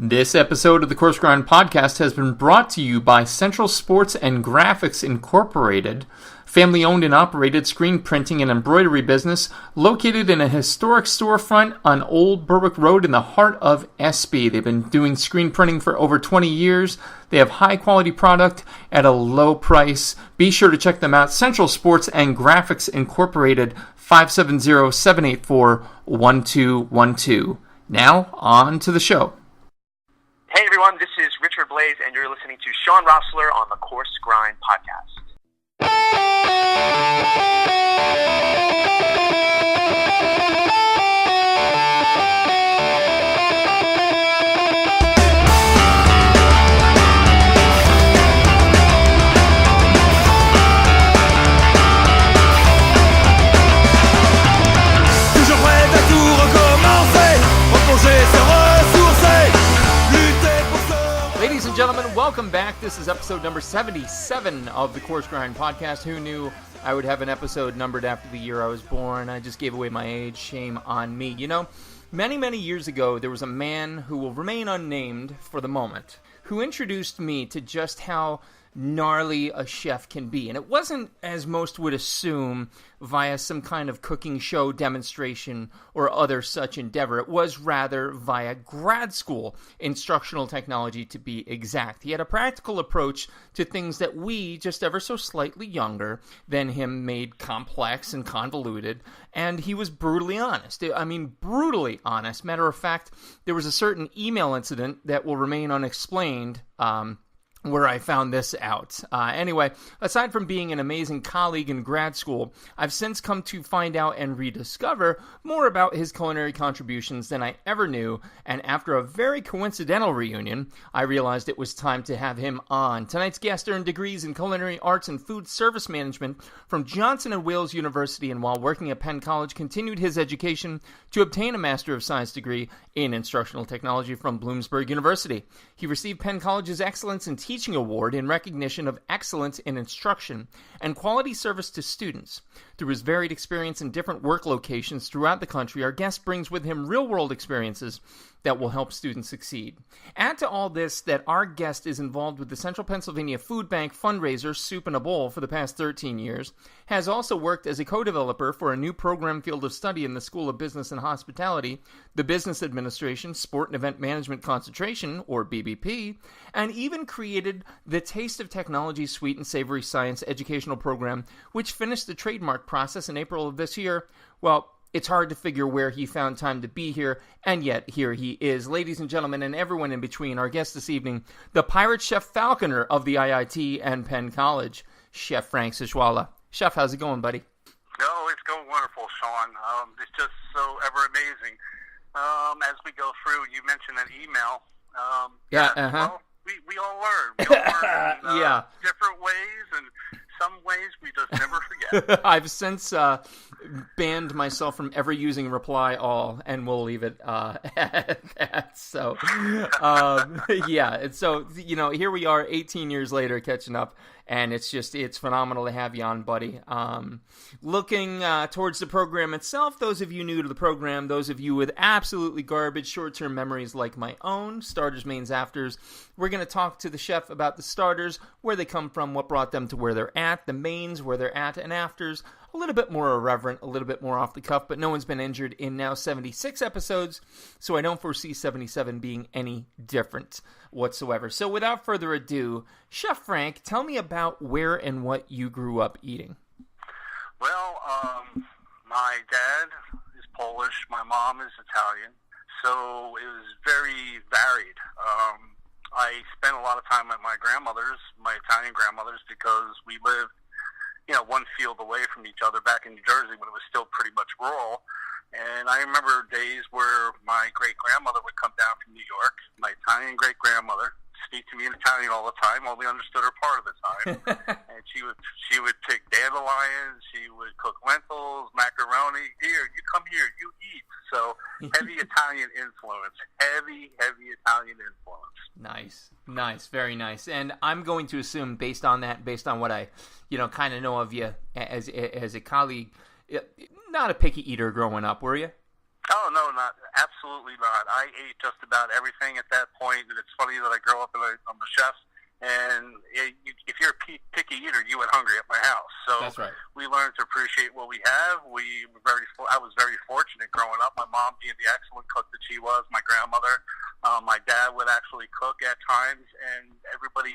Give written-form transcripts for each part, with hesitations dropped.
This episode of the Coarse Grind Podcast has been brought to you by Central Sports and Graphics Incorporated, family-owned and operated screen printing and embroidery business located in a historic storefront on Old Berwick Road in the heart of Espy. They've been doing screen printing for over 20 years. They have high-quality product at a low price. Be sure to check them out. Central Sports and Graphics Incorporated, 570-784-1212. Now, on to the show. Hey everyone, this is Richard Blaze, and you're listening to Shawn Rosler on the Coarse Grind Podcast. Toujours prêt à tout recommencer, replonger, se ressourcer. Ladies and gentlemen, welcome back. This is episode number 77 of the Coarse Grind Podcast. Who knew I would have an episode numbered after the year I was born? I just gave away my age. Shame on me. You know, many years ago, there was a man who will remain unnamed for the moment, who introduced me to just how gnarly a chef can be. And it wasn't, as most would assume, via some kind of cooking show demonstration or other such endeavor. It was rather via grad school, instructional technology to be exact. He had a practical approach to things that we, just ever so slightly younger than him, made complex and convoluted. And he was brutally honest. I mean, brutally honest. Matter of fact, there was a certain email incident that will remain unexplained, where I found this out. Anyway, aside from being an amazing colleague in grad school, I've since come to find out and rediscover more about his culinary contributions than I ever knew, and after a very coincidental reunion, I realized it was time to have him on. Tonight's guest earned degrees in culinary arts and food service management from Johnson & Wales University, and while working at Penn College, continued his education to obtain a Master of Science degree in instructional technology from Bloomsburg University. He received Penn College's Excellence in Teaching Award in recognition of excellence in instruction and quality service to students. Through his varied experience in different work locations throughout the country, our guest brings with him real-world experiences that will help students succeed. Add to all this that our guest is involved with the Central Pennsylvania Food Bank fundraiser Soup in a Bowl for the past 13 years, has also worked as a co-developer for a new program field of study in the School of Business and Hospitality, the Business Administration Sport and Event Management Concentration, or BBP, and even created the Taste of Technology Sweet and Savory Science educational program, which finished the trademark process in April of this year. Well, it's hard to figure where he found time to be here, and yet here he is. Ladies and gentlemen, and everyone in between, our guest this evening, the Pirate Chef Falconer of the IIT and Penn College, Chef Frank Suchwala. Chef, how's it going, buddy? Oh, it's going wonderful, Shawn. It's just so ever amazing. As we go through, you mentioned an email. Well, we all learn. We all learn in different ways, and some ways we just never forget. I've since banned myself from ever using reply all, and we'll leave it at that. So, so, you know, here we are 18 years later catching up, and it's phenomenal to have you on, buddy. Looking towards the program itself, those of you new to the program, those of you with absolutely garbage short-term memories like my own, starters, mains, afters, we're going to talk to the chef about the starters, where they come from, what brought them to where they're at, the mains, where they're at, and afters, a little bit more irreverent, a little bit more off the cuff, but no one's been injured in now 76 episodes, so I don't foresee 77 being any different whatsoever. So without further ado, Chef Frank, tell me about where and what you grew up eating. Well, my dad is Polish, my mom is Italian, so it was very varied. I spent a lot of time at my grandmother's, my Italian grandmother's, because we lived, one field away from each other back in New Jersey when it was still pretty much rural. And I remember days where my great-grandmother would come down from New York, my Italian great-grandmother, speak to me in Italian all the time, only understood her part of the time. And she would pick dandelions, she would cook lentils, macaroni. Here, you come here, you eat. So heavy Italian influence, heavy Italian influence. Nice, very nice. And I'm going to assume, based on that, based on what I, kind of know of you as a colleague, not a picky eater growing up, were you? Oh, no, absolutely not. I ate just about everything at that point. point, and it's funny that I grew up I'm a chef, and if you're a picky eater, you went hungry at my house. So That's right. we learned to appreciate what we have. I was very fortunate growing up. My mom being the excellent cook that she was, my grandmother, my dad would actually cook at times, and everybody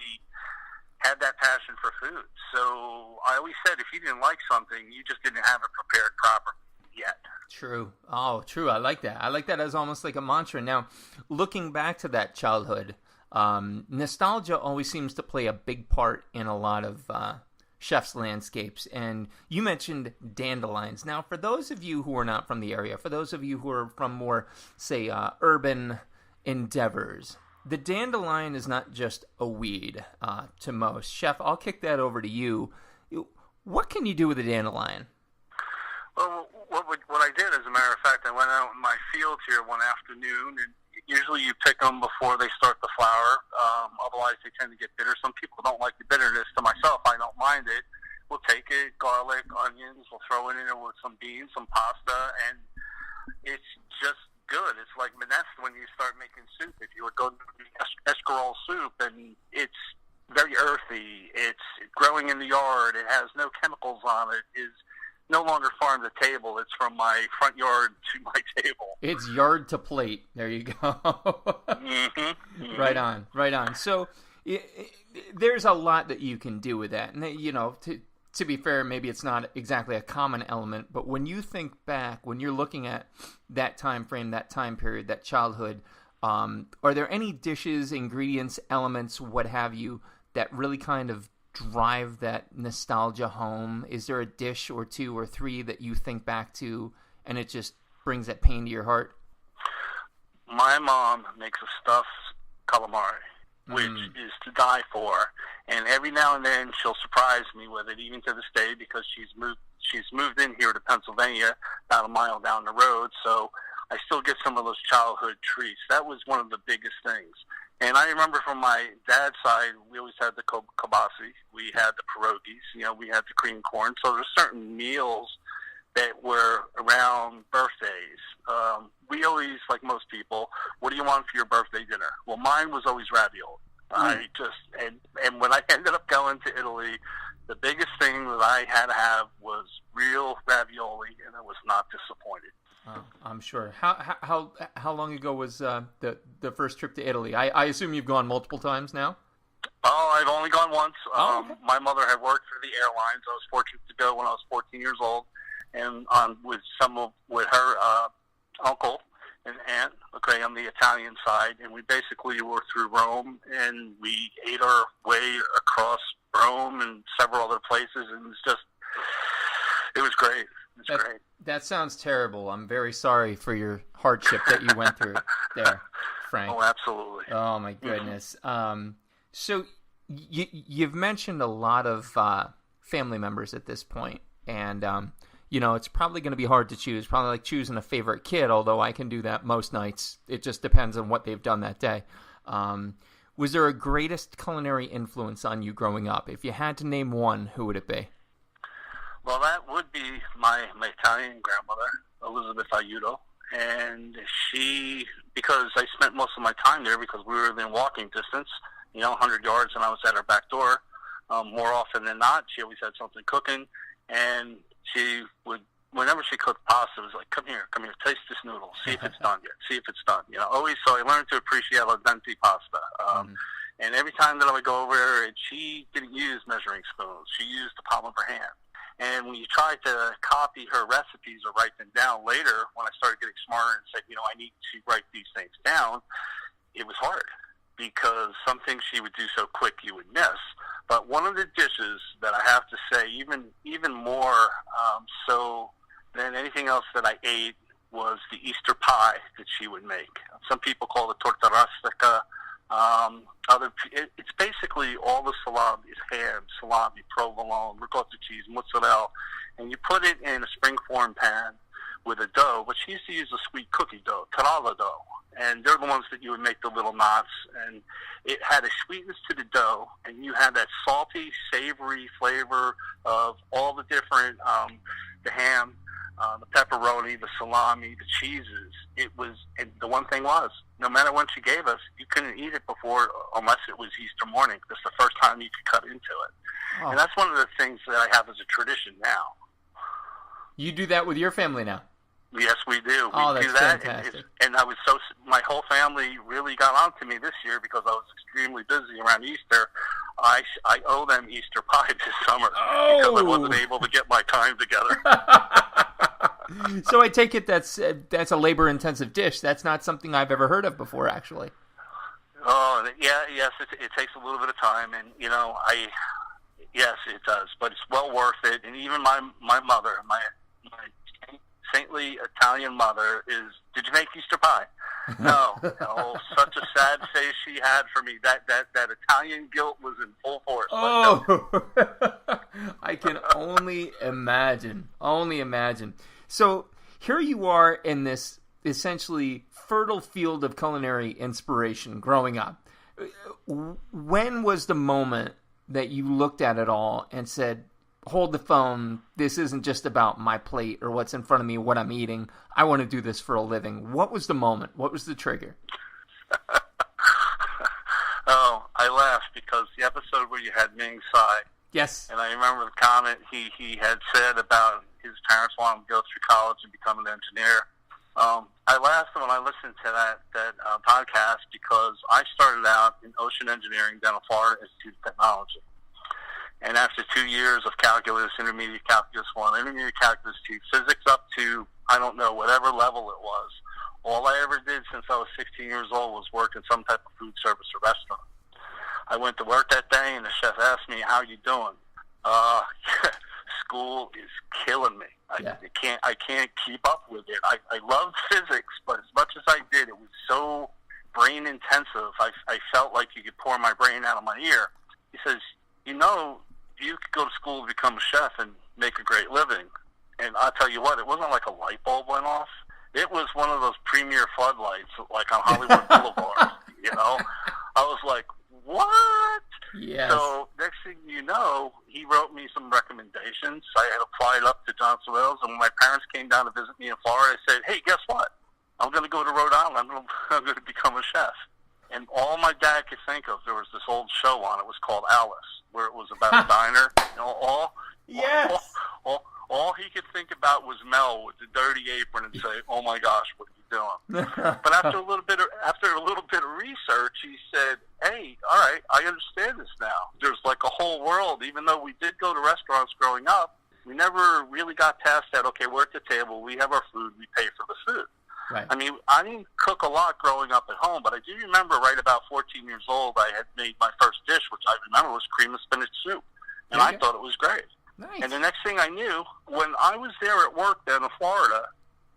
had that passion for food. So I always said, if you didn't like something, you just didn't have it prepared properly yet. True. Oh, true. I like that. I like that as almost like a mantra. Now, looking back to that childhood, nostalgia always seems to play a big part in a lot of chefs' landscapes. And you mentioned dandelions. Now, for those of you who are not from the area, for those of you who are from more, say, urban endeavors, the dandelion is not just a weed to most. Chef, I'll kick that over to you. What can you do with a dandelion? Well, what I did, as a matter of fact, I went out in my fields here one afternoon, and usually you pick them before they start to flower. Otherwise, they tend to get bitter. Some people don't like the bitterness. To myself, I don't mind it. We'll take it, garlic, onions, we'll throw it in there with some beans, some pasta, and it's just good. It's like minestrone when you start making soup. If you would go to escarole soup, and it's very earthy. It's growing in the yard. It has no chemicals on it. Is no longer farm to table. It's from my front yard to my table. It's yard to plate. There you go. Mm-hmm. Right on. Right on. So there's a lot that you can do with that. And, you know, to be fair, maybe it's not exactly a common element, but when you think back, when you're looking at that time frame, that time period, that childhood, are there any dishes, ingredients, elements, what have you, that really kind of drive that nostalgia home? Is there a dish or two or three that you think back to and it just brings that pain to your heart? My mom makes a stuffed calamari, which is to die for, and every now and then she'll surprise me with it, even to this day, because she's moved in here to Pennsylvania, about a mile down the road, so I still get some of those childhood treats. That was one of the biggest things. And I remember from my dad's side, we always had the kibasi, we had the pierogies, you know, we had the cream corn. So there's certain meals that were around birthdays. We always, like most people, what do you want for your birthday dinner? Well, mine was always ravioli. And when I ended up going to Italy, the biggest thing that I had to have was real ravioli, and I was not disappointed. Oh, I'm sure. How long ago was the first trip to Italy? I assume you've gone multiple times now? Oh, I've only gone once. Okay. My mother had worked for the airlines. I was fortunate to go when I was 14 years old, and with her uncle and aunt, okay, on the Italian side, and we basically were through Rome, and we ate our way across Rome and several other places, and it was great. Great. That sounds terrible. I'm very sorry for your hardship that you went through there, Frank. Oh, absolutely. Oh, my goodness. Mm-hmm. So you've mentioned a lot of family members at this point, and you know, it's probably going to be hard to choose, probably like choosing a favorite kid, although I can do that most nights. It just depends on what they've done that day. Was there a greatest culinary influence on you growing up? If you had to name one, who would it be? Well, that would be my Italian grandmother, Elizabeth Aiuto, and she, because I spent most of my time there because we were within walking distance, 100 yards, and I was at her back door. More often than not, she always had something cooking, and she would, whenever she cooked pasta, it was like, come here, taste this noodle, see if it's done yet, see if it's done. Always, so I learned to appreciate al dente pasta. And every time that I would go over there, she didn't use measuring spoons. She used the palm of her hand. And when you try to copy her recipes or write them down later, when I started getting smarter and said, I need to write these things down, it was hard because some things she would do so quick you would miss. But one of the dishes that I have to say, even more so than anything else that I ate, was the Easter pie that she would make. Some people call it torta rustica. It's basically all the salami, ham, salami, provolone, ricotta cheese, mozzarella, and you put it in a springform pan with a dough, but she used to use a sweet cookie dough, taralla dough, and they're the ones that you would make the little knots, and it had a sweetness to the dough, and you had that salty, savory flavor of all the different, the ham, the pepperoni, the salami, the cheeses. And the one thing was, no matter what she gave us, you couldn't eat it before, unless it was Easter morning. That's the first time you could cut into it. Oh. And that's one of the things that I have as a tradition now. You do that with your family now? Yes, we do. Oh, we that's do that, fantastic. and my whole family really got on to me this year because I was extremely busy around Easter. I owe them Easter pie this summer because I wasn't able to get my time together. So I take it that's a labor-intensive dish. That's not something I've ever heard of before, actually. Oh, yeah, yes, it takes a little bit of time, and yes, it does, but it's well worth it. And even my mother, my saintly Italian mother, did you make Easter pie? No. Oh, such a sad face she had for me. That Italian guilt was in full force. Oh, no. I can only imagine. So here you are in this essentially fertile field of culinary inspiration growing up. When was the moment that you looked at it all and said, hold the phone, this isn't just about my plate or what's in front of me, what I'm eating. I want to do this for a living. What was the moment? What was the trigger? Oh, I laughed because the episode where you had Ming Tsai. Yes. And I remember the comment he had said about his parents wanting him to go through college and become an engineer. I laughed when I listened to that podcast because I started out in ocean engineering down at Florida Institute of Technology. And after 2 years of calculus, intermediate calculus 1, intermediate calculus 2, physics up to, I don't know, whatever level it was, all I ever did since I was 16 years old was work in some type of food service or restaurant. I went to work that day, and the chef asked me, how you doing? School is killing me. I can't keep up with it. I loved physics, but as much as I did, it was so brain intensive. I felt like you could pour my brain out of my ear. He says, you could go to school and become a chef and make a great living. And I'll tell you what, it wasn't like a light bulb went off. It was one of those premier floodlights, like on Hollywood Boulevard. I was like, what? Yes. So next thing you know, he wrote me some recommendations. I had applied up to Johnson Wales, and when my parents came down to visit me in Florida, I said, hey, guess what? I'm going to go to Rhode Island. I'm going to become a chef. And all my dad could think of, there was this old show on. It was called Alice, where it was about a diner. All he could think about was Mel with the dirty apron and say, "Oh my gosh, what are you doing?" But after a little bit of research, he said, "Hey, all right, I understand this now. There's like a whole world. Even though we did go to restaurants growing up, we never really got past that. Okay, we're at the table. We have our food. We pay for the food." Right. I mean, I didn't cook a lot growing up at home, but I do remember right about 14 years old, I had made my first dish, which I remember was cream and spinach soup. And I thought it was great. Nice. And the next thing I knew, when I was there at work down in Florida,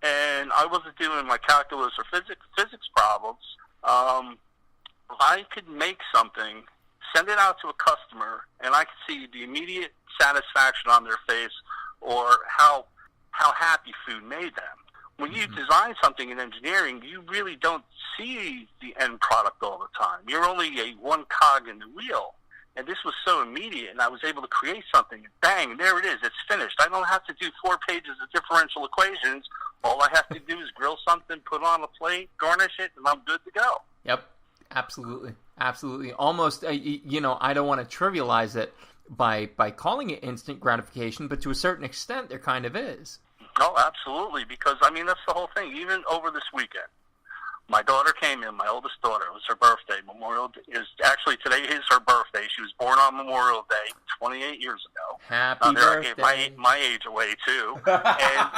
and I wasn't doing my calculus or physics problems, I could make something, send it out to a customer, and I could see the immediate satisfaction on their face or how happy food made them. When you design something in engineering, you really don't see the end product all the time. You're only one cog in the wheel. And this was so immediate, and I was able to create something. Bang, there it is. It's finished. I don't have to do 4 pages of differential equations. All I have to do is grill something, put it on a plate, garnish it, and I'm good to go. Yep, absolutely. Absolutely. Almost, I don't want to trivialize it by calling it instant gratification, but to a certain extent, there kind of is. Oh, absolutely, because, I mean, that's the whole thing. Even over this weekend, my daughter came in, my oldest daughter. It was her birthday. Today is her birthday. She was born on Memorial Day 28 years ago. Happy birthday. I gave my age away, too. And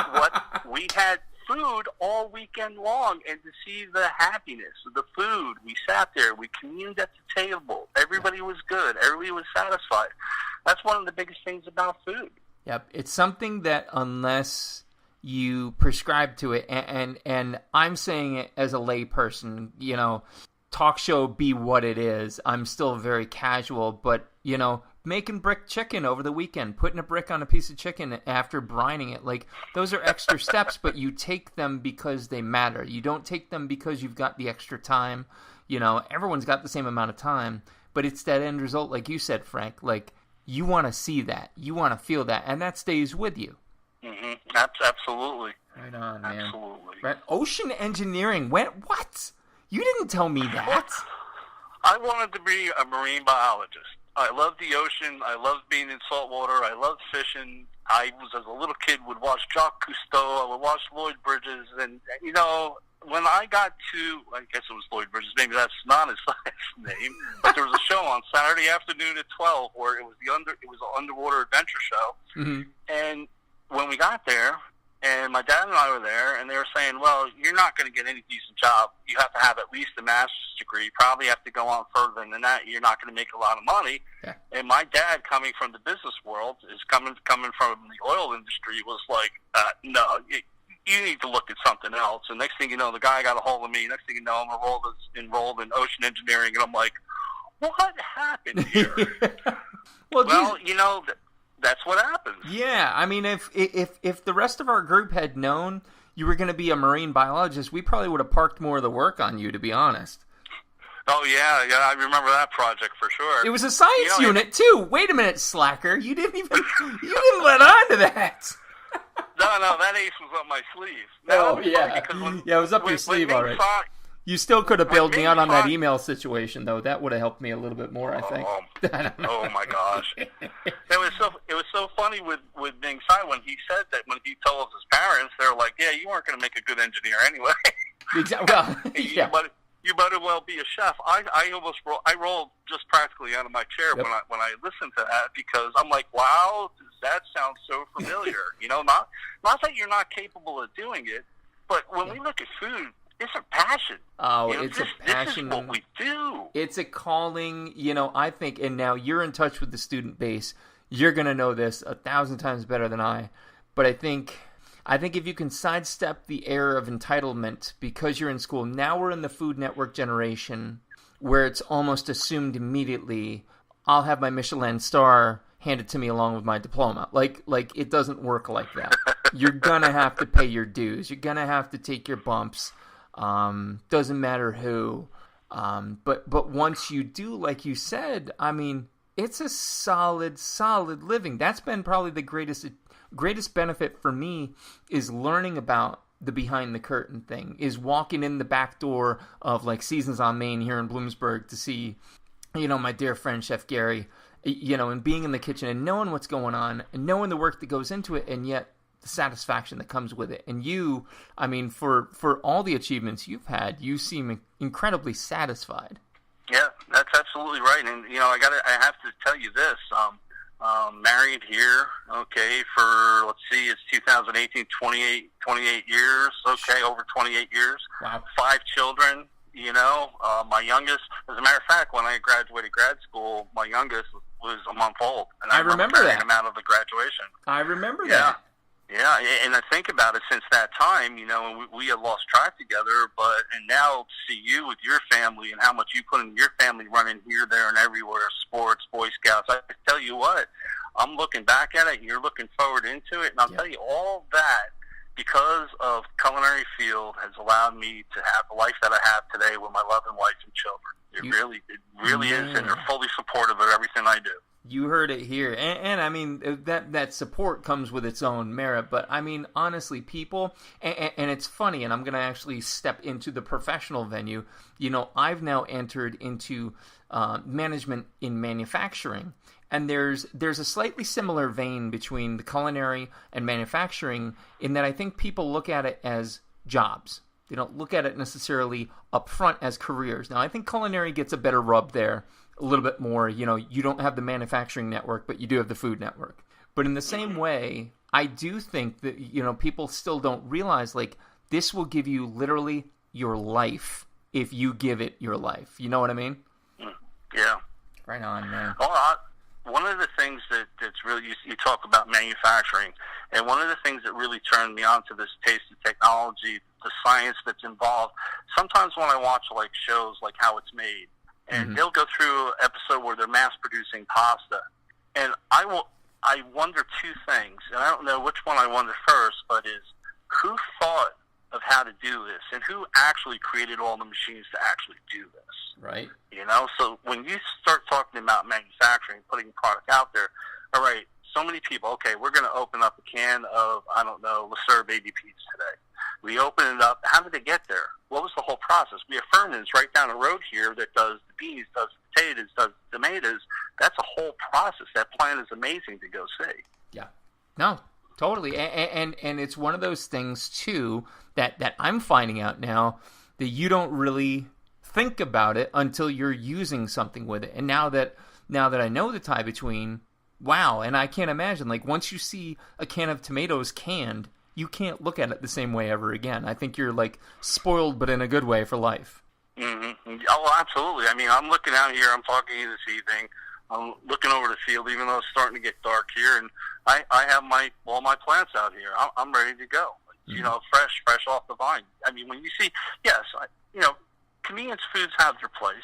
we had food all weekend long, and to see the happiness of the food, we sat there, we communed at the table. Everybody was good. Everybody was satisfied. That's one of the biggest things about food. Yep. It's something that unless you prescribe to it, and I'm saying it as a lay person, talk show be what it is. I'm still very casual, but, making brick chicken over the weekend, putting a brick on a piece of chicken after brining it, like, those are extra steps, but you take them because they matter. You don't take them because you've got the extra time. Everyone's got the same amount of time, but it's that end result, like you said, Frank, like, you want to see that. You want to feel that, and that stays with you. Mm-hmm. Absolutely. Right on, man. Absolutely. Right. Ocean engineering. What? You didn't tell me that. I wanted to be a marine biologist. I love the ocean. I love being in salt water. I love fishing. I was, as a little kid, would watch Jacques Cousteau. I would watch Lloyd Bridges. And, you know, when I got to, I guess it was Lloyd Bridges, maybe that's not his last name, but there was a show on Saturday afternoon at 12 where it was an underwater adventure show. Mm-hmm. And when we got there, and my dad and I were there, and they were saying, well, you're not going to get any decent job. You have to have at least a master's degree. You probably have to go on further than that. You're not going to make a lot of money. Yeah. And my dad, coming from the business world, is coming from the oil industry, was like, no, you need to look at something else. And next thing you know, the guy got a hold of me. Next thing you know, I'm enrolled in ocean engineering, and I'm like, what happened here? Well, you know, that's what happens. Yeah, I mean, if the rest of our group had known you were going to be a marine biologist, we probably would have parked more of the work on you, to be honest. Oh, yeah, I remember that project for sure. It was a science unit, too. Wait a minute, slacker. You didn't let on to that. No, that ace was up my sleeve. Yeah, it was up your sleeve, all right. You still could have bailed me out on that email situation, though. That would have helped me a little bit more, I think. Oh my gosh! It was so funny with Ming Tsai when he said that. When he told his parents, they were like, "Yeah, you weren't going to make a good engineer anyway." Exactly. Well, yeah. You might as well be a chef. I rolled just practically out of my chair when I listened to that, because I'm like, wow, that sounds so familiar. You know, not that you're not capable of doing it, but when we look at food, it's a passion. Oh, a passion. This is what we do. It's a calling, you know, I think, and now you're in touch with the student base. You're going to know this 1,000 times better than I. But I think if you can sidestep the era of entitlement because you're in school, now we're in the Food Network generation where it's almost assumed immediately, I'll have my Michelin star handed to me along with my diploma. Like it doesn't work like that. You're going to have to pay your dues. You're going to have to take your bumps. Doesn't matter who. But once you do, like you said, I mean, it's a solid living. That's been probably the greatest benefit for me, is learning about the behind the curtain thing, is walking in the back door of like Seasons on Main here in Bloomsburg to see, you know, my dear friend Chef Gary, you know, and being in the kitchen and knowing what's going on and knowing the work that goes into it, and yet the satisfaction that comes with it. And you, I mean, for all the achievements you've had, you seem incredibly satisfied. Yeah, that's absolutely right. And, you know, I have to tell you this, married here, okay, for, let's see, it's 2018, 28 years, okay, over 28 years. Wow. 5 children, you know, my youngest, as a matter of fact, when I graduated grad school, my youngest was a month old. And I remember that. Him out of the graduation. I remember that. Yeah, and I think about it since that time, you know, we had lost track together, and now to see you with your family and how much you put in your family running here, there, and everywhere, sports, Boy Scouts, I tell you what, I'm looking back at it, and you're looking forward into it, and I'll tell you, all that, because of culinary field, has allowed me to have the life that I have today with my loving wife and children. It really is, and they're fully supportive of everything I do. You heard it here. And I mean, that support comes with its own merit. But I mean, honestly, people, and it's funny, and I'm going to actually step into the professional venue. You know, I've now entered into management in manufacturing. And there's a slightly similar vein between the culinary and manufacturing, in that I think people look at it as jobs. They don't look at it necessarily up front as careers. Now, I think culinary gets a better rub there, a little bit more. You know, you don't have the manufacturing network, but you do have the food network. But in the same way, I do think that, you know, people still don't realize, like, this will give you literally your life if you give it your life. You know what I mean? Yeah. Right on, man. One of the things that's really, you talk about manufacturing, and one of the things that really turned me on to this taste of technology, the science that's involved, sometimes when I watch, like, shows like How It's Made, and they'll go through an episode where they're mass-producing pasta, and I wonder two things, and I don't know which one I wonder first, but is who thought of how to do this, and who actually created all the machines to actually do this? Right. You know, so when you start talking about manufacturing, putting product out there, all right, so many people, okay, we're going to open up a can of, I don't know, Lasser baby peas today. We open it up. How did it get there? What was the whole process? We have Fernand's right down the road here that does the beans, does the potatoes, does the tomatoes. That's a whole process. That plant is amazing to go see. Yeah. No, totally. And it's one of those things, too, that I'm finding out now that you don't really think about it until you're using something with it. And now that I know the tie between, wow, and I can't imagine, like, once you see a can of tomatoes canned, you can't look at it the same way ever again. I think you're, like, spoiled, but in a good way for life. Mm-hmm. Oh, absolutely. I mean, I'm looking out here. I'm talking to you this evening. I'm looking over the field, even though it's starting to get dark here, and I have all my plants out here. I'm ready to go. Mm-hmm. You know, fresh off the vine. I mean, when you see, yes, convenience foods have their place.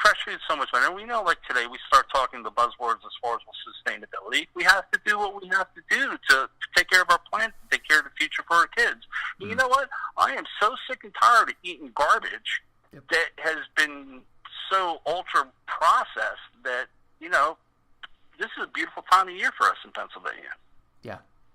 Fresh food is so much better. And we know, like today, we start talking the buzzwords as far as sustainability. We have to do what we have to do to take care of our planet, to take care of the future for our kids. And you know what? I am so sick and tired of eating garbage that has been so ultra-processed that, you know, this is a beautiful time of year for us in Pennsylvania.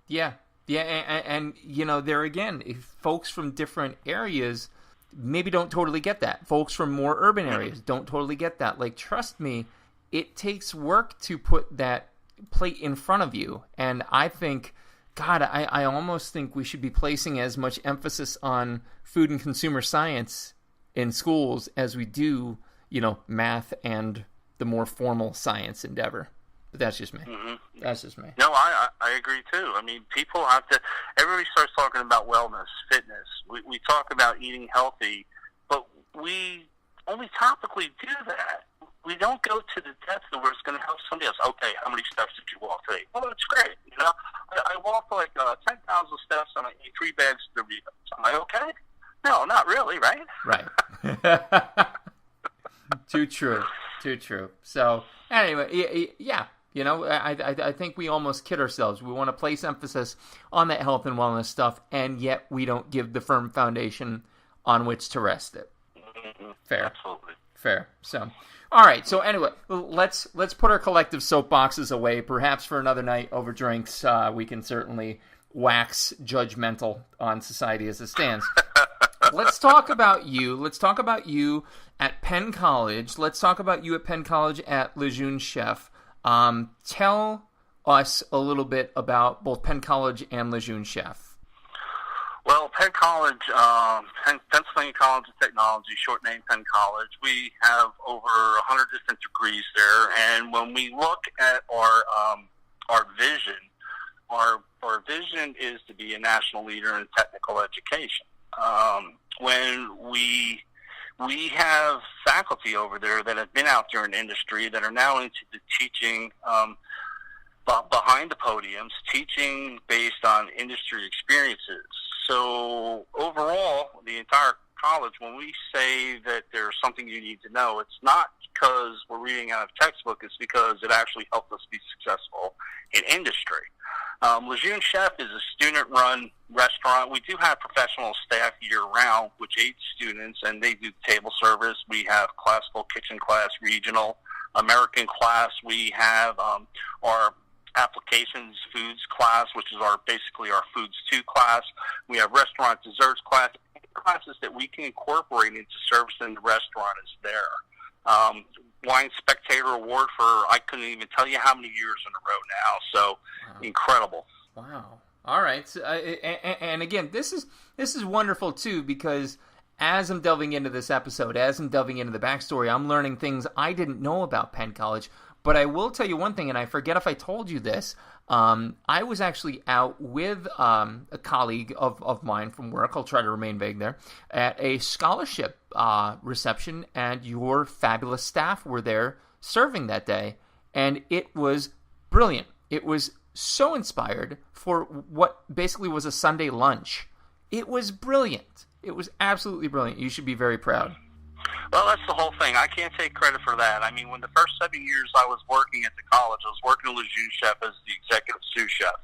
Yeah. And you know, there again, if folks from different areas maybe don't totally get that. Folks from more urban areas don't totally get that. Like, trust me, it takes work to put that plate in front of you. And I think, God, I almost think we should be placing as much emphasis on food and consumer science in schools as we do, you know, math and the more formal science endeavor. But that's just me. Mm-hmm. That's just me. No, I agree too. I mean, people have to. Everybody starts talking about wellness, fitness. We talk about eating healthy, but we only topically do that. We don't go to the depth of where it's going to help somebody else. Okay, how many steps did you walk today? Well, that's great. You know, I walked like 10,000 steps and I ate 3 bags of Doritos. Am I okay? No, not really, right? Right. Too true. So anyway, yeah. You know, I think we almost kid ourselves. We want to place emphasis on that health and wellness stuff, and yet we don't give the firm foundation on which to rest it. Mm-hmm. Fair. Absolutely. Fair. So, all right. So anyway, let's put our collective soapboxes away. Perhaps for another night over drinks, we can certainly wax judgmental on society as it stands. Let's talk about you. Let's talk about you at Penn College. Let's talk about you at Penn College at Lejeune Chef. Tell us a little bit about both Penn College and Lejeune Chef. Well, Penn College, Pennsylvania College of Technology, short name Penn College, we have over 100 different degrees there. And when we look at our vision, our vision is to be a national leader in technical education. When we have faculty over there that have been out there in industry that are now into the teaching behind the podiums, teaching based on industry experiences. So overall, the entire college, when we say that there's something you need to know, it's not because we're reading out of textbook, it's because it actually helped us be successful in industry. Lejeune Chef is a student-run restaurant. We do have professional staff year-round, which 8 students, and they do table service. We have classical kitchen class, regional, American class. We have our applications foods class, which is basically our Foods 2 class. We have restaurant desserts class. Classes that we can incorporate into service in the restaurant is there. Wine Spectator Award for I couldn't even tell you how many years in a row now. So wow. Incredible. Wow. All right. So, and again, this is wonderful too, because as I'm delving into this episode, as I'm delving into the backstory, I'm learning things I didn't know about Penn College. But I will tell you one thing, and I forget if I told you this. I was actually out with a colleague of mine from work. I'll try to remain vague there. At a scholarship reception, and your fabulous staff were there serving that day. And it was brilliant. It was so inspired for what basically was a Sunday lunch. It was brilliant. It was absolutely brilliant. You should be very proud. Well, that's the whole thing. I can't take credit for that. I mean, when the first 7 years I was working at the college, I was working at Lejeune Chef as the executive sous chef.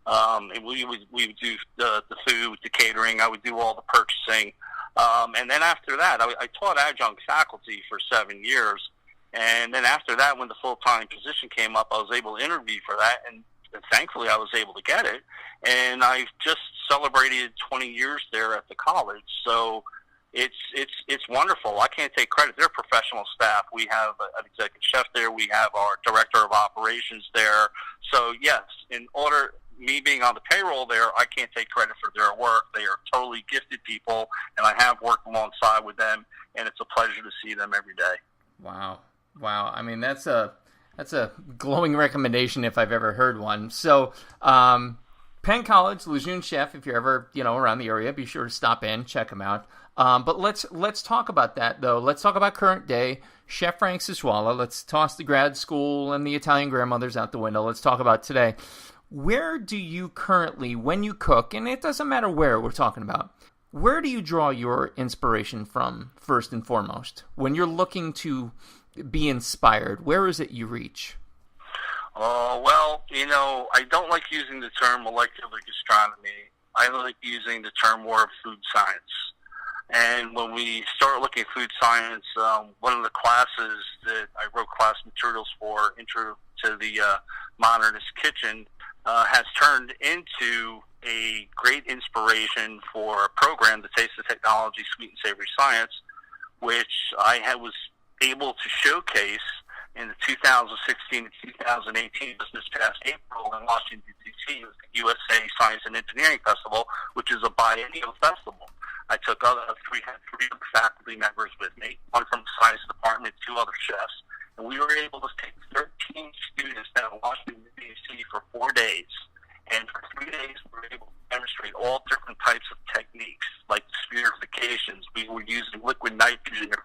And we would do the food, the catering. I would do all the purchasing. And then after that, I taught adjunct faculty for 7 years. And then after that, when the full-time position came up, I was able to interview for that. And thankfully I was able to get it. And I just celebrated 20 years there at the college. So it's wonderful. I can't take credit. They're professional staff. We have an executive chef there. We have our director of operations there. So yes, me being on the payroll there, I can't take credit for their work. They are totally gifted people, and I have worked alongside with them, and it's a pleasure to see them every day. Wow. I mean, that's a glowing recommendation if I've ever heard one. So, Penn College, Lejeune Chef, if you're ever, around the area, be sure to stop in, check them out. But let's talk about that, though. Let's talk about current day. Chef Frank Suchwala. Let's toss the grad school and the Italian grandmothers out the window. Let's talk about today. Where do you currently, when you cook, and it doesn't matter where we're talking about, where do you draw your inspiration from, first and foremost? When you're looking to be inspired, where is it you reach? Well, I don't like using the term molecular gastronomy. I like using the term more of food science. And when we start looking at food science, one of the classes that I wrote class materials for, Intro to the Modernist Kitchen, has turned into a great inspiration for a program, the Taste of Technology, Sweet and Savory Science, which I was able to showcase in the 2016 and 2018, this past April in Washington, D.C., was the USA Science and Engineering Festival, which is a biennial festival. I took three faculty members with me, one from the science department, 2 other chefs, and we were able to take 13 students down to Washington, D.C. for 4 days. And for 3 days, we were able to demonstrate all different types of techniques, like spherifications. We were using liquid nitrogen to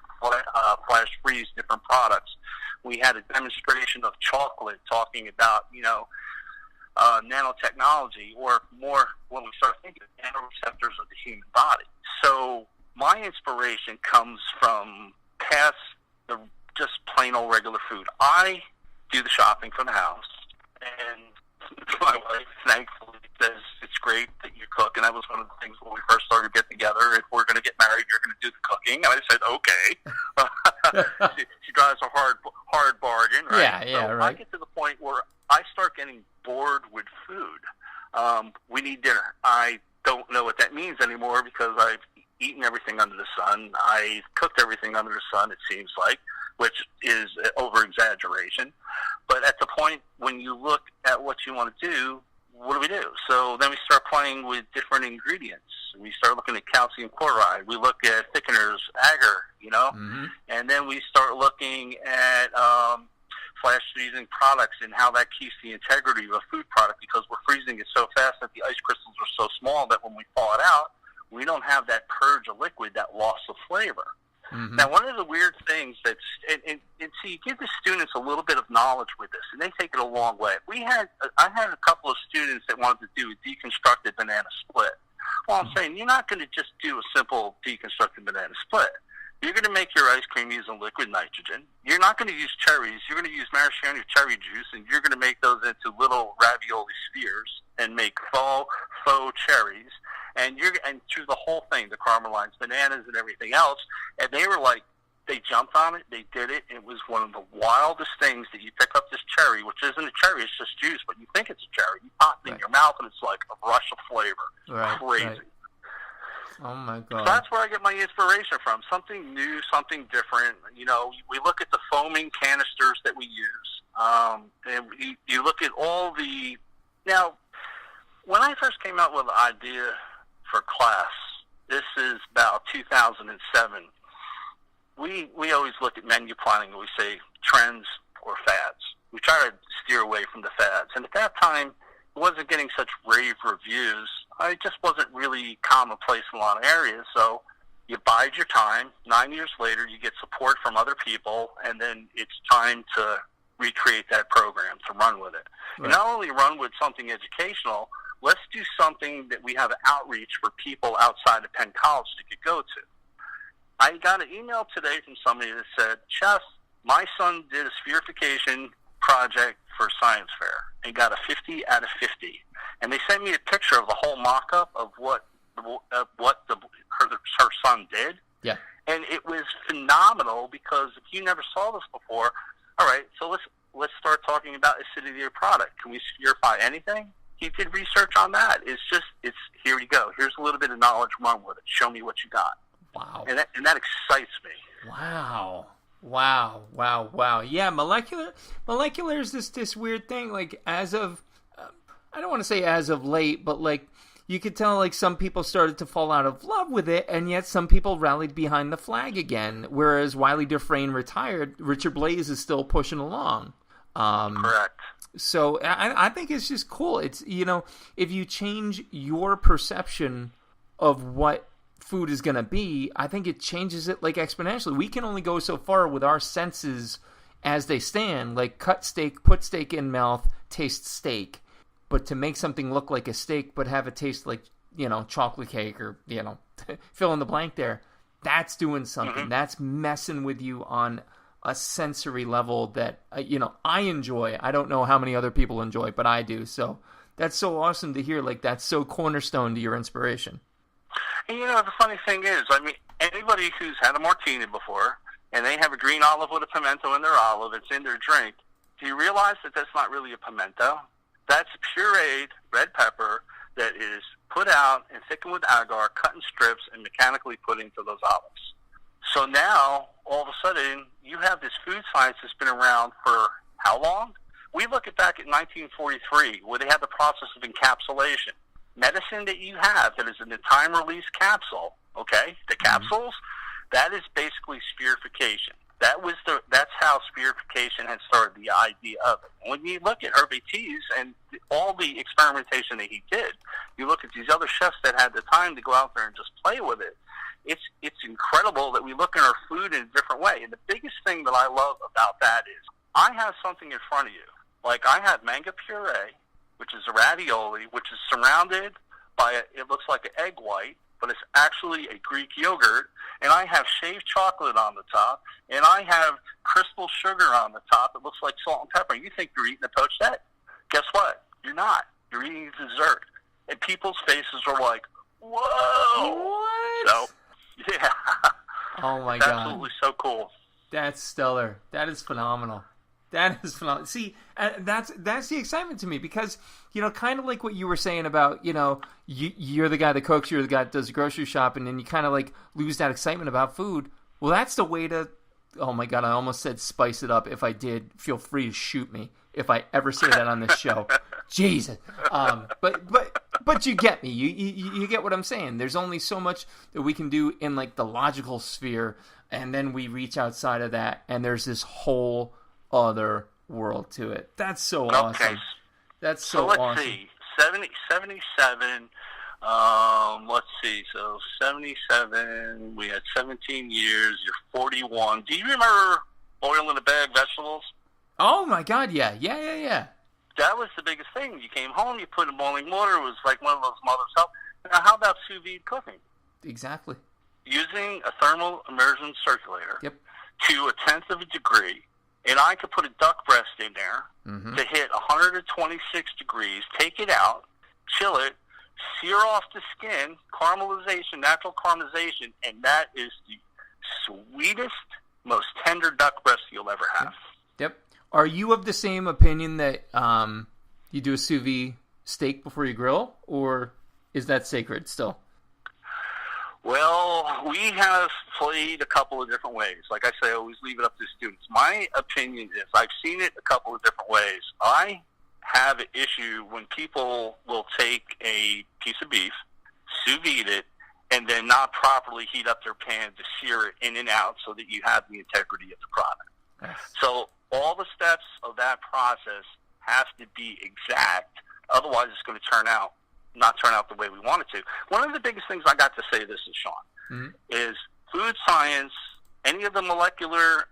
flash freeze different products. We had a demonstration of chocolate, talking about, nanotechnology, or more when we start thinking of nanoreceptors of the human body. So my inspiration comes from past the just plain old regular food. I do the shopping for the house, and my wife thankfully says it's great that you cook, and that was one of the things when we first started to get together. If we're going to get married, you're going to do the cooking. And I said, okay. she drives a hard bargain, right? Yeah, so right. I get to the point where I start getting bored with food. We need dinner. I don't know what that means anymore because I've eaten everything under the sun. I cooked everything under the sun, it seems like, which is over-exaggeration. But at the point when you look at what you want to do, what do we do? So then we start playing with different ingredients. We start looking at calcium chloride. We look at thickeners, agar, and then we start looking at flash freezing products and how that keeps the integrity of a food product, because we're freezing it so fast that the ice crystals are so small that when we thaw it out, we don't have that purge of liquid, that loss of flavor. Mm-hmm. Now, one of the weird things that's, and see, you give the students a little bit of knowledge with this, and they take it a long way. I had a couple of students that wanted to do a deconstructed banana split. Well, I'm saying you're not going to just do a simple deconstructed banana split. You're going to make your ice cream using liquid nitrogen. You're not going to use cherries. You're going to use maraschino cherry juice, and you're going to make those into little ravioli spheres and make faux cherries. And through the whole thing, the caramelized bananas and everything else, and they were like, they jumped on it, they did it. It was one of the wildest things that you pick up this cherry, which isn't a cherry, it's just juice, but you think it's a cherry. You pop it in your mouth, and it's like a rush of flavor. Right, crazy. Right. Oh, my God. So that's where I get my inspiration from, something new, something different. We look at the foaming canisters that we use, and you look at all the... Now, when I first came out with the idea for class, this is about 2007, we always look at menu planning and we say trends or fads. We try to steer away from the fads. And at that time, it wasn't getting such rave reviews. It just wasn't really commonplace in a lot of areas. So you bide your time. 9 years later, you get support from other people, and then it's time to recreate that program, to run with it. Right. And not only run with something educational, let's do something that we have an outreach for people outside of Penn College to go to. I got an email today from somebody that said, Chef, my son did a spherification project for science fair and got a 50 out of 50. And they sent me a picture of the whole mock-up of what her son did. Yeah. And it was phenomenal because if you never saw this before, all right, so let's start talking about acidity of product. Can we purify anything? He did research on that. It's here you go. Here's a little bit of knowledge. Run with it. Show me what you got. Wow. And that excites me. Wow. Yeah, molecular is this weird thing. Like, as of, I don't want to say as of late, but like, you could tell like some people started to fall out of love with it, and yet some people rallied behind the flag again. Whereas Wiley Dufresne retired, Richard Blais is still pushing along. Correct. So I think it's just cool. It's, if you change your perception of what food is going to be, I think it changes it like exponentially. We can only go so far with our senses as they stand, like cut steak, put steak in mouth, taste steak. But to make something look like a steak but have it taste like, chocolate cake or, fill in the blank there, that's doing something. Mm-hmm. That's messing with you on a sensory level that, I enjoy. I don't know how many other people enjoy, but I do. So that's so awesome to hear. Like, that's so cornerstone to your inspiration. And the funny thing is, anybody who's had a martini before and they have a green olive with a pimento in their olive, it's in their drink, do you realize that that's not really a pimento? That's pureed red pepper that is put out and thickened with agar, cut in strips, and mechanically put into those olives. So now, all of a sudden, you have this food science that's been around for how long? We look back at 1943, where they had the process of encapsulation. Medicine that you have that is in the time-release capsule, okay, the capsules, that is basically spherification. That's how spherification had started, the idea of it. When you look at Hervé Tees and all the experimentation that he did, you look at these other chefs that had the time to go out there and just play with it. It's incredible that we look at our food in a different way. And the biggest thing that I love about that is I have something in front of you. Like, I have mango puree, which is a ravioli, which is surrounded by it looks like an egg white, but it's actually a Greek yogurt, and I have shaved chocolate on the top, and I have crystal sugar on the top. It looks like salt and pepper. You think you're eating a poached egg. Guess what? You're not. You're eating dessert. And people's faces are like, whoa! What? So, yeah. Oh, my God. Absolutely so cool. That's stellar. That is phenomenal. That is phenomenal. See, that's the excitement to me because, kind of like what you were saying about, you're the guy that cooks, you're the guy that does the grocery shopping, and you kind of like lose that excitement about food. Well, that's the way to, oh my God, I almost said spice it up. If I did, feel free to shoot me if I ever say that on this show. Jesus. But you get me. You get what I'm saying. There's only so much that we can do in like the logical sphere, and then we reach outside of that, and there's this whole other world to it. That's so awesome. That's so awesome. Let's see. 77. Let's see. So 77. We had 17 years. You're 41. Do you remember boiling the bag vegetables? Oh my God! Yeah. That was the biggest thing. You came home. You put in boiling water. It was like one of those mother's help. Now, how about sous vide cooking? Exactly. Using a thermal immersion circulator. Yep. To 1/10 of a degree. And I could put a duck breast in there to hit 126 degrees, take it out, chill it, sear off the skin, caramelization, natural caramelization, and that is the sweetest, most tender duck breast you'll ever have. Yep. Are you of the same opinion that you do a sous vide steak before you grill, or is that sacred still? Well, we have played a couple of different ways. Like I say, I always leave it up to students. My opinion is I've seen it a couple of different ways. I have an issue when people will take a piece of beef, sous vide it, and then not properly heat up their pan to sear it in and out so that you have the integrity of the product. Yes. So all the steps of that process have to be exact. Otherwise, it's going to not turn out the way we want it to. One of the biggest things I got to say this is, Shawn, is food science, any of the molecular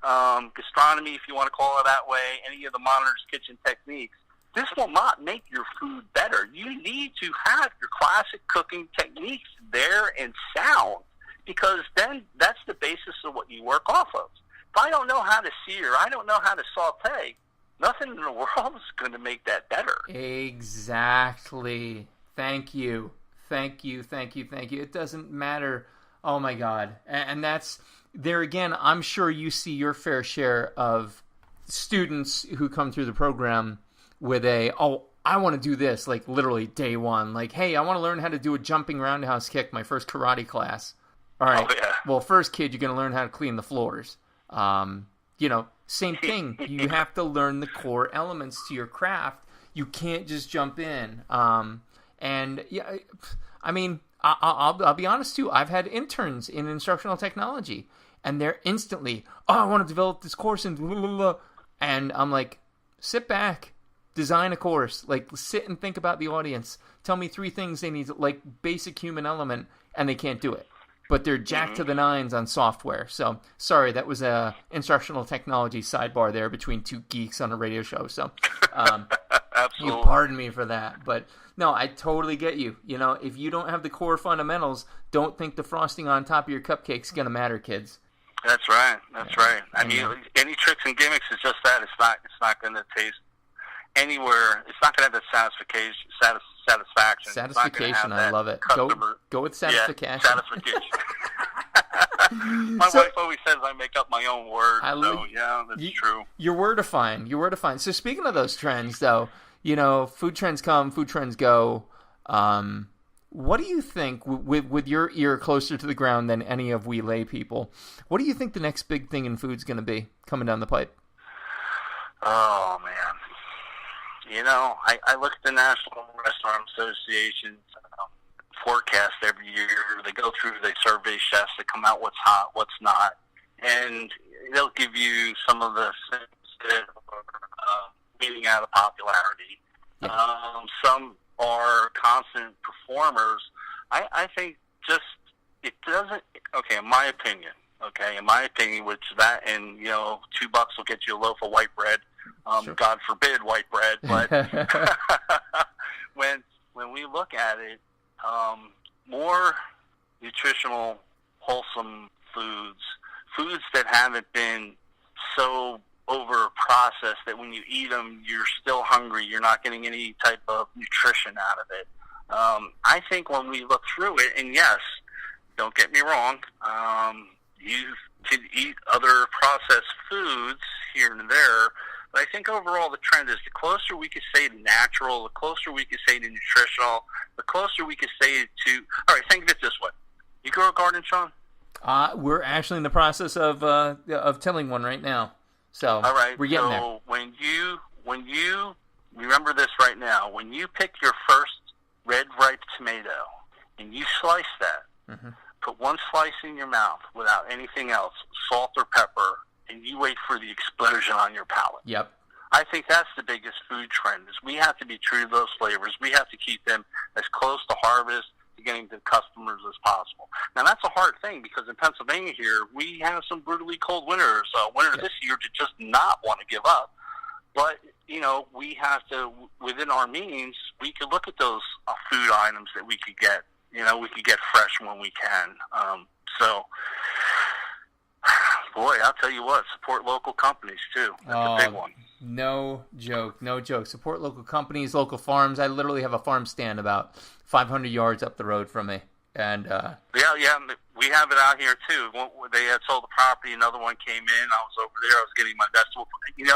gastronomy, if you want to call it that way, any of the monitor's kitchen techniques, this will not make your food better. You need to have your classic cooking techniques there and sound, because then that's the basis of what you work off of. If I don't know how to sear, I don't know how to saute, nothing in the world is going to make that better. Exactly. Thank you. It doesn't matter. Oh my God. And that's there again. I'm sure you see your fair share of students who come through the program with I want to do this, like literally day one. Like, hey, I want to learn how to do a jumping roundhouse kick, my first karate class. All right. Oh, yeah. Well, first, kid, you're going to learn how to clean the floors. Same thing. You have to learn the core elements to your craft. You can't just jump in. I'll be honest too. I've had interns in instructional technology, and they're instantly, I want to develop this course and blah, blah, blah. And I'm like, sit back, design a course, like sit and think about the audience. Tell me 3 things they need, like basic human element, and they can't do it. But they're jacked to the nines on software. So, sorry, that was a instructional technology sidebar there between 2 geeks on a radio show. So, Absolutely. you pardon me for that. But, no, I totally get you. If you don't have the core fundamentals, don't think the frosting on top of your cupcake's going to matter, kids. That's right. That's right. I mean, any tricks and gimmicks is just that. It's not going to taste anywhere. It's not going to have that satisfaction. Satisfaction, I love it. Go with satisfaction. Yeah, satisfaction. My wife always says I make up my own words, that's true. You're wordifying. So speaking of those trends, though, food trends come, food trends go. What do you think, with your ear closer to the ground than any of we lay people, what do you think the next big thing in food's going to be coming down the pipe? Oh, man. I look at the National Restaurant Association's forecast every year. They go through, they survey chefs, they come out what's hot, what's not, and they'll give you some of the things that are meeting out of popularity. Yeah. Some are constant performers. I think just, it doesn't, in my opinion, which that and, $2 will get you a loaf of white bread. Sure. God forbid white bread, but when we look at it, more nutritional, wholesome foods that haven't been so over processed that when you eat them, you're still hungry. You're not getting any type of nutrition out of it. I think when we look through it, and yes, don't get me wrong, you can eat other processed foods here and there. But I think overall the trend is the closer we can say to natural, the closer we can say to nutritional, the closer we can say to... All right, think of it this way. You grow a garden, Shawn? We're actually in the process of tilling one right now. So all right, we're getting there. So when you remember this right now, when you pick your first red ripe tomato and you slice that, put one slice in your mouth without anything else, salt or pepper, and you wait for the explosion on your palate. Yep. I think that's the biggest food trend, is we have to be true to those flavors. We have to keep them as close to harvest, to getting to customers as possible. Now, that's a hard thing, because in Pennsylvania here, we have some brutally cold winters. Winter this year to just not want to give up. But, we have to, within our means, we could look at those food items that we could get. We could get fresh when we can. Boy, I'll tell you what, support local companies, too. That's a big one. No joke. Support local companies, local farms. I literally have a farm stand about 500 yards up the road from me. And yeah, we have it out here, too. They had sold the property, another one came in, I was over there, I was getting my vegetable. You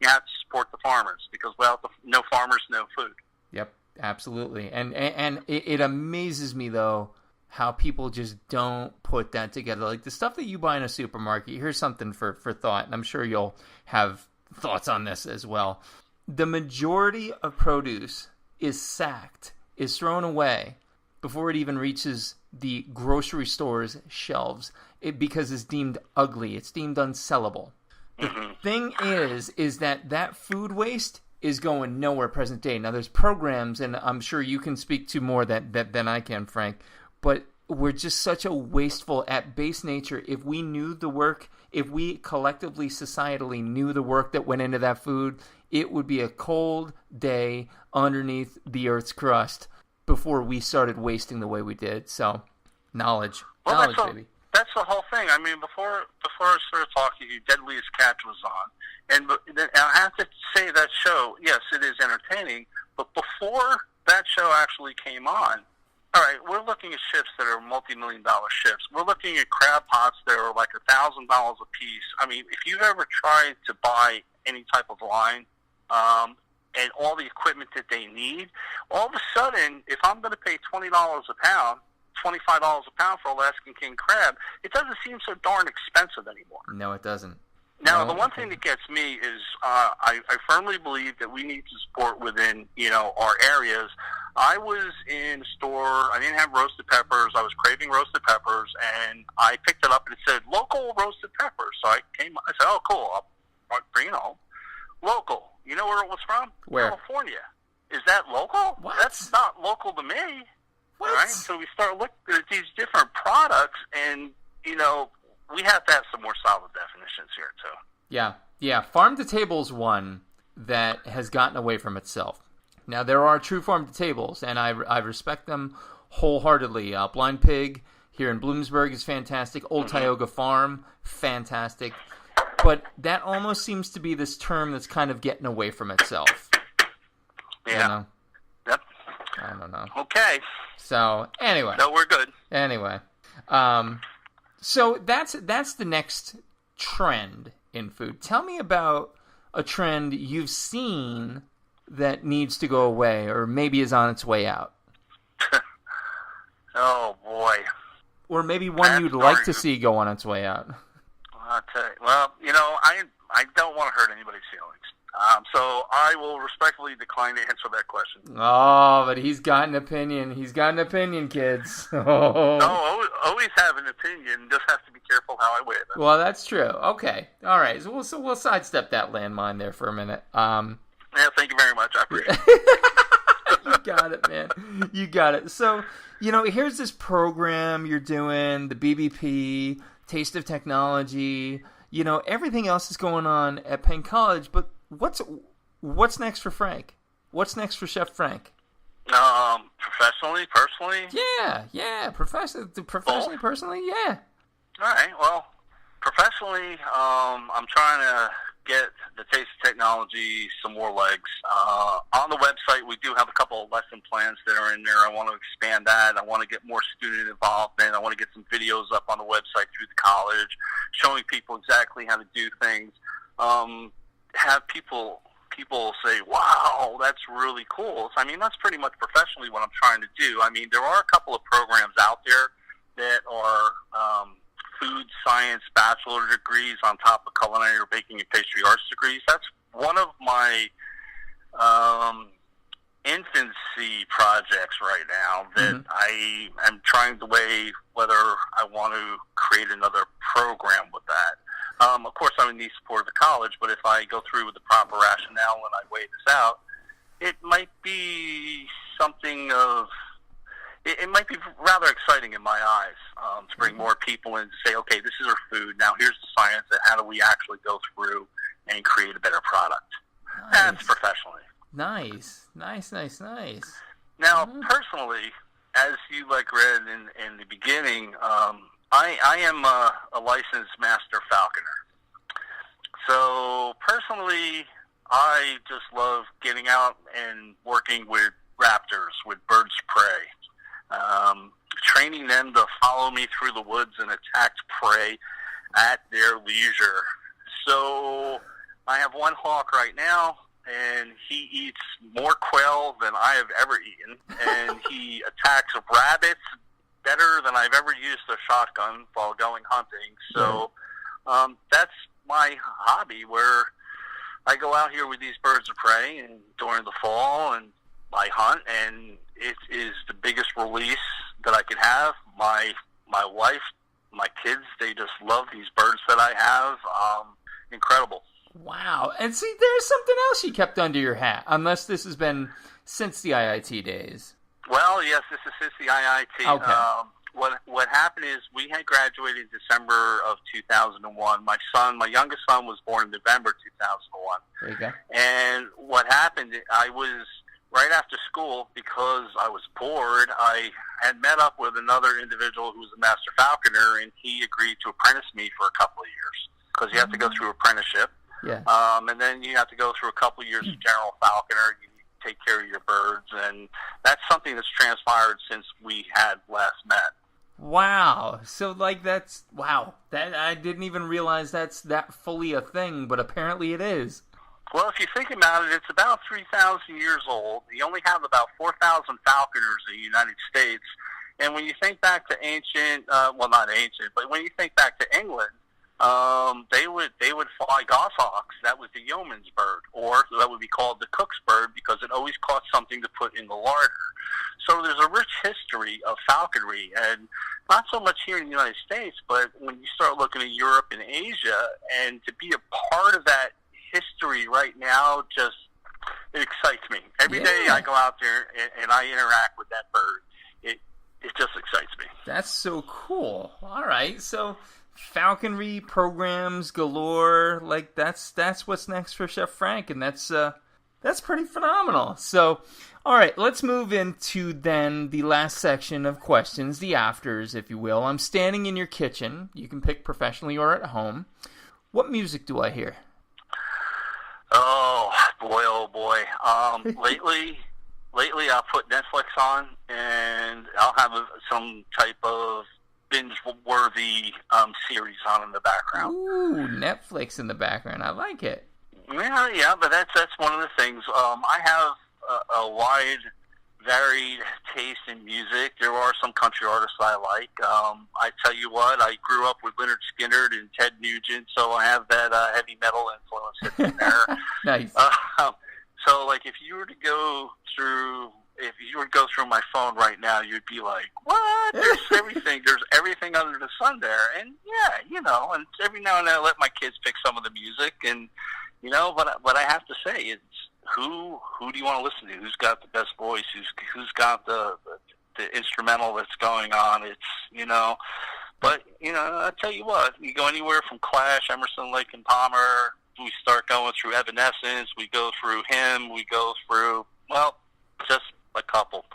have to support the farmers, because without no farmers, no food. Yep, absolutely. And it amazes me, though, how people just don't put that together. Like the stuff that you buy in a supermarket, here's something for thought, and I'm sure you'll have thoughts on this as well. The majority of produce is sacked, is thrown away before it even reaches the grocery store's shelves, because it's deemed ugly, it's deemed unsellable. The thing is that food waste is going nowhere present day. Now, there's programs, and I'm sure you can speak to more than I can, Frank, but we're just such a wasteful at base nature. If we knew the work, if we collectively, societally knew the work that went into that food, it would be a cold day underneath the Earth's crust before we started wasting the way we did. So, knowledge, baby. That's the whole thing. I mean, before I started talking to you, Deadliest Catch was on. And I have to say that show, yes, it is entertaining, but before that show actually came on, all right, we're looking at ships that are multi-million-dollar ships. We're looking at crab pots that are like $1,000 a piece. I mean, if you've ever tried to buy any type of line, and all the equipment that they need, all of a sudden, if I'm going to pay $20 a pound, $25 a pound for Alaskan king crab, it doesn't seem so darn expensive anymore. No, it doesn't. Now, the one thing that gets me is I firmly believe that we need to support within, our areas. I was in a store, I didn't have roasted peppers, I was craving roasted peppers, and I picked it up and it said, local roasted peppers. So I said, oh, cool, I'll bring it home. Local. You know where it was from? Where? California. Is that local? What? That's not local to me. What? All right? So we start looking at these different products, and, we have to have some more solid definitions here, too. Yeah. Farm to table's one that has gotten away from itself. Now, there are true farm to tables, and I respect them wholeheartedly. Blind Pig here in Bloomsburg is fantastic. Old Tioga Farm, fantastic. But that almost seems to be this term that's kind of getting away from itself. Yeah. Yep. I don't know. Okay. So, anyway. No, we're good. Anyway. So that's the next trend in food. Tell me about a trend you've seen that needs to go away or maybe is on its way out. Oh, boy. Or maybe one you'd like to see go on its way out. I'll tell you. Well, I don't want to hurt anybody's feelings. So I will respectfully decline to answer that question. Oh, but he's got an opinion. He's got an opinion, kids. Oh. No, always have an opinion. Just have to be careful how I weigh it. Well, that's true. Okay. All right. So we'll sidestep that landmine there for a minute. Yeah, thank you very much. I appreciate it. You got it, man. You got it. So, here's this program you're doing, the BBP, Taste of Technology. Everything else is going on at Penn College, but what's next for Frank? What's next for Chef Frank? Professionally, personally? Yeah. Professionally, personally, yeah. All right. Well, professionally, I'm trying to get the Taste of Technology some more legs. On the website, we do have a couple of lesson plans that are in there. I want to expand that. I want to get more student involvement. I want to get some videos up on the website through the college, showing people exactly how to do things. Have people say, wow, that's really cool. I mean, that's pretty much professionally what I'm trying to do. I mean, there are a couple of programs out there that are food science bachelor degrees on top of culinary or baking and pastry arts degrees. That's one of my infancy projects right now that I am trying to weigh whether I want to create another program with that. Of course, I would need support of the college, but if I go through with the proper rationale and I weigh this out, it might be something of... It might be rather exciting in my eyes to bring more people in to say, okay, this is our food. Now here's the science, and how do we actually go through and create a better product? Nice. That's professionally. Nice. Now, personally, as you read in the beginning, I am a licensed master falconer. So personally, I just love getting out and working with raptors, with birds of prey. Training them to follow me through the woods and attack prey at their leisure. So I have one hawk right now, and he eats more quail than I have ever eaten, and he attacks rabbits better than I've ever used a shotgun while going hunting. So that's my hobby, where I go out here with these birds of prey and during the fall, and I hunt, and it is the biggest release that I could have. My wife, my kids, they just love these birds that I have. Incredible. Wow. And see, there's something else you kept under your hat, unless this has been since the IIT days. Well, yes, this is since the IIT. Okay. What happened is we had graduated in December of 2001. My youngest son was born in November 2001. There you go. And what happened, I was... right after school, because I was bored, I had met up with another individual who was a master falconer, and he agreed to apprentice me for a couple of years, because you have to go through apprenticeship. Yeah. And then you have to go through a couple of years of general falconer. You take care of your birds, and that's something that's transpired since we had last met. Wow. So, wow. That I didn't even realize that's that fully a thing, but apparently it is. Well, if you think about it, it's about 3,000 years old. You only have about 4,000 falconers in the United States. And when you think back to ancient, well, not ancient, but when you think back to England, they would fly goshawks. That was the yeoman's bird, or that would be called the cook's bird because it always caught something to put in the larder. So there's a rich history of falconry, and not so much here in the United States, but when you start looking at Europe and Asia, and to be a part of that history right now, just it excites me. Every day I go out there and I interact with that bird. It just excites me. That's so cool. All right, so falconry programs galore. Like that's what's next for Chef Frank, and that's pretty phenomenal. So, all right, let's move into then the last section of questions, the afters, if you will. I'm standing in your kitchen. You can pick professionally or at home. What music do I hear? Oh boy. Lately I'll put Netflix on and I'll have some type of binge-worthy series on in the background. Ooh, Netflix in the background. I like it. Yeah, but that's one of the things. I have a wide, varied taste in music. There are some country artists I like. I tell you what, I grew up with Leonard Skinner and Ted Nugent, so I have that heavy metal influence in there. Nice. So, like, if you were to go through my phone right now, you'd be like, "What? There's everything. There's everything under the sun there." And yeah, and every now and then I let my kids pick some of the music, and but I have to say, it's who do you want to listen to? Who's got the best voice? Who's got the instrumental that's going on? It's but I tell you what, you go anywhere from Clash, Emerson, Lake and Palmer. We start going through Evanescence. We go through him. We go through just a couple.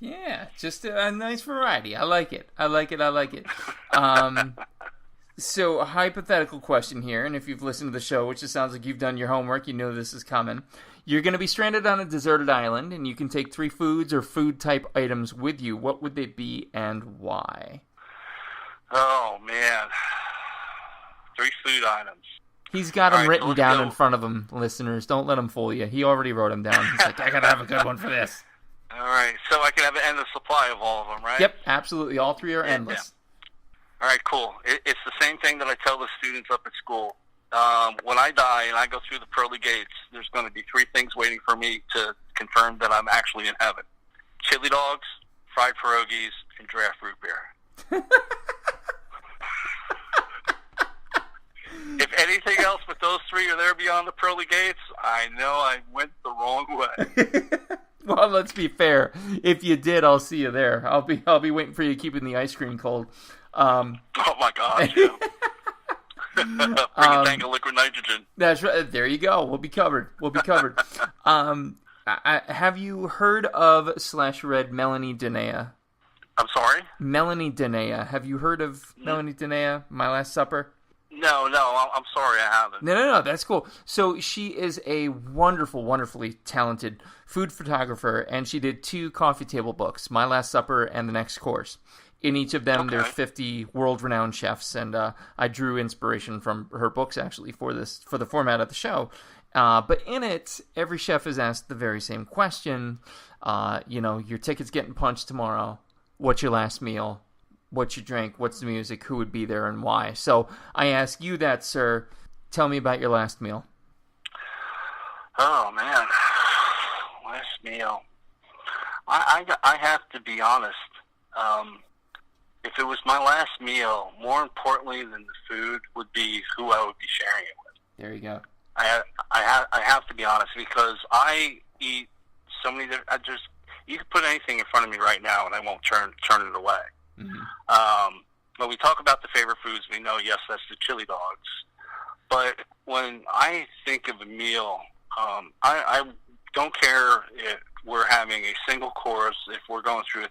Yeah, just a nice variety. I like it. So, a hypothetical question here, and if you've listened to the show, which it sounds like you've done your homework, you know this is coming. You're going to be stranded on a deserted island, and you can take 3 foods or food-type items with you. What would they be and why? Oh, man. 3 food items. He's got them written down in front of him, listeners. Don't let him fool you. He already wrote them down. He's like, I got to have a good one for this. All right, so I can have an endless supply of all of them, right? Yep, absolutely. All 3 are endless. Yeah. All right, cool. It's the same thing that I tell the students up at school. When I die and I go through the pearly gates, there's going to be 3 things waiting for me to confirm that I'm actually in heaven. Chili dogs, fried pierogies, and draft root beer. If anything else but those 3 are there beyond the pearly gates, I know I went the wrong way. Well, let's be fair. If you did, I'll see you there. I'll be waiting for you, keeping the ice cream cold. Oh my gosh! Yeah. Bring a tank of liquid nitrogen. That's right. There you go. We'll be covered. Have you heard of / read Melanie Denea? I'm sorry? Melanie Denea. Have you heard of Melanie Denea, My Last Supper? No, I'm sorry, I haven't. No, that's cool. So she is a wonderfully talented food photographer, and she did 2 coffee table books, My Last Supper and The Next Course. In each of them, there are 50 world-renowned chefs, and I drew inspiration from her books, actually, for the format of the show. But in it, every chef is asked the very same question. Your ticket's getting punched tomorrow. What's your last meal? What's your drink? What's the music? Who would be there and why? So I ask you that, sir. Tell me about your last meal. Oh, man. Last meal. I have to be honest. If it was my last meal, more importantly than the food would be who I would be sharing it with. There you go. I have to be honest because I eat so many. You can put anything in front of me right now and I won't turn it away. Mm-hmm. When we talk about the favorite foods, we know, yes, that's the chili dogs. But when I think of a meal, I don't care if we're having a single course, if we're going through a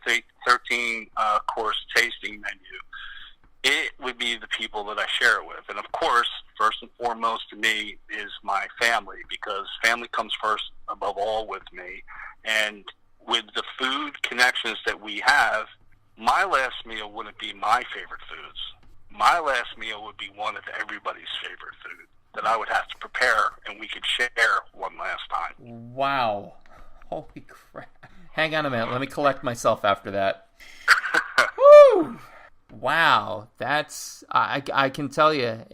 13-course tasting menu. It would be the people that I share it with. And, of course, first and foremost to me is my family, because family comes first above all with me. And with the food connections that we have, my last meal wouldn't be my favorite foods. My last meal would be one of everybody's favorite food. that I would have to prepare, and we could share one last time. Wow. Holy crap. Hang on a minute. Let me collect myself after that. Woo! Wow. That's, I can tell you,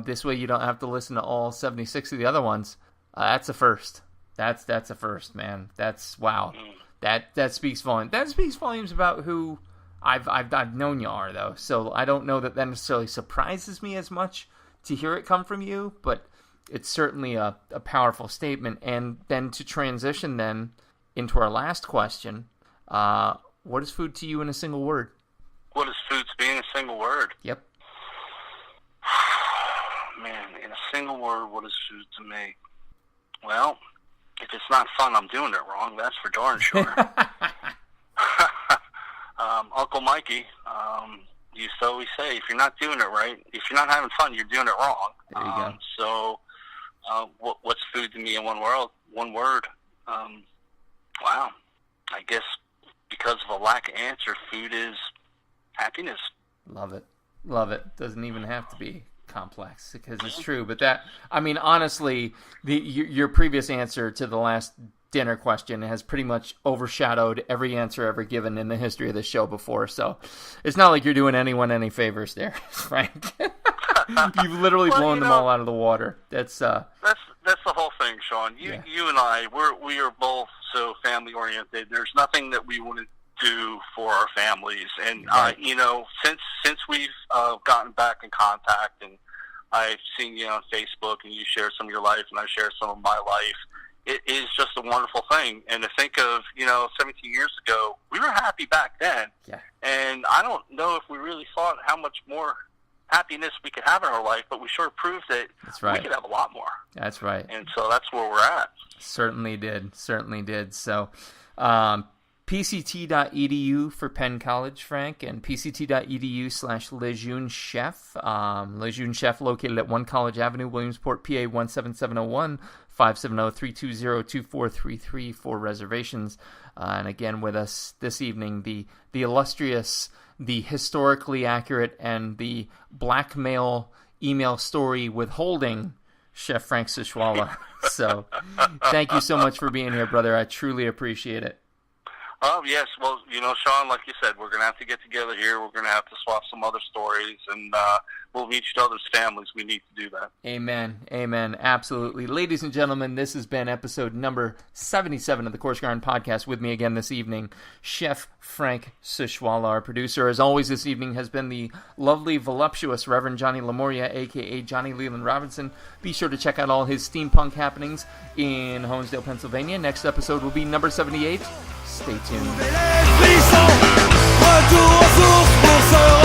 this way you don't have to listen to all 76 of the other ones. That's a first. That's a first, man. That's, wow. That speaks volumes. That speaks volumes about who I've known you are, though. So I don't know that necessarily surprises me as much to hear it come from you, but it's certainly a powerful statement. And then to transition then into our last question, what is food to you in a single word? What is food to me in a single word? Yep. Man, in a single word, what is food to me? Well, if it's not fun, I'm doing it wrong. That's for darn sure. Uncle Mikey used to always say, if you're not doing it right, if you're not having fun, you're doing it wrong. There you go. So, what's food to me in one word? Wow. I guess because of a lack of answer, food is happiness. Love it. Love it. Doesn't even have to be complex because it's true. But that, I mean, honestly, your previous answer to the last dinner question has pretty much overshadowed every answer ever given in the history of the show before. So it's not like you're doing anyone any favors there, Frank. You've literally blown them all out of the water. That's the whole thing, Shawn. You and I, we are both so family oriented. There's nothing that we wouldn't do for our families, and since we've gotten back in contact, and I've seen you on Facebook, and you share some of your life, and I share some of my life. It is just a wonderful thing. And to think of 17 years ago, we were happy back then, and I don't know if we really thought how much more happiness we could have in our life, but we sure proved that we could have a lot more. That's right. And so that's where we're at. Certainly did. So pct.edu for Penn College, Frank, and pct.edu/Lejeune Chef. Lejeune Chef located at 1 College Avenue, Williamsport, PA 17701, 570-320-2433 for reservations. And again, with us this evening, the illustrious, the historically accurate, and the blackmail email story withholding Chef Frank Suchwala. So thank you so much for being here, brother. I truly appreciate it. Oh, yes. Well, Shawn, like you said, we're going to have to get together here. We're going to have to swap some other stories, and we'll meet each other's families. We need to do that. Amen. Amen. Absolutely. Ladies and gentlemen, this has been episode number 77 of the Coarse Grind Podcast. With me again this evening, Chef Frank Suchwala. Our producer, as always, this evening has been the lovely, voluptuous Reverend Johnny Lamoria, a.k.a. Johnny Leland Robinson. Be sure to check out all his steampunk happenings in Honesdale, Pennsylvania. Next episode will be number 78. Stay tuned. Retour aux sources pour se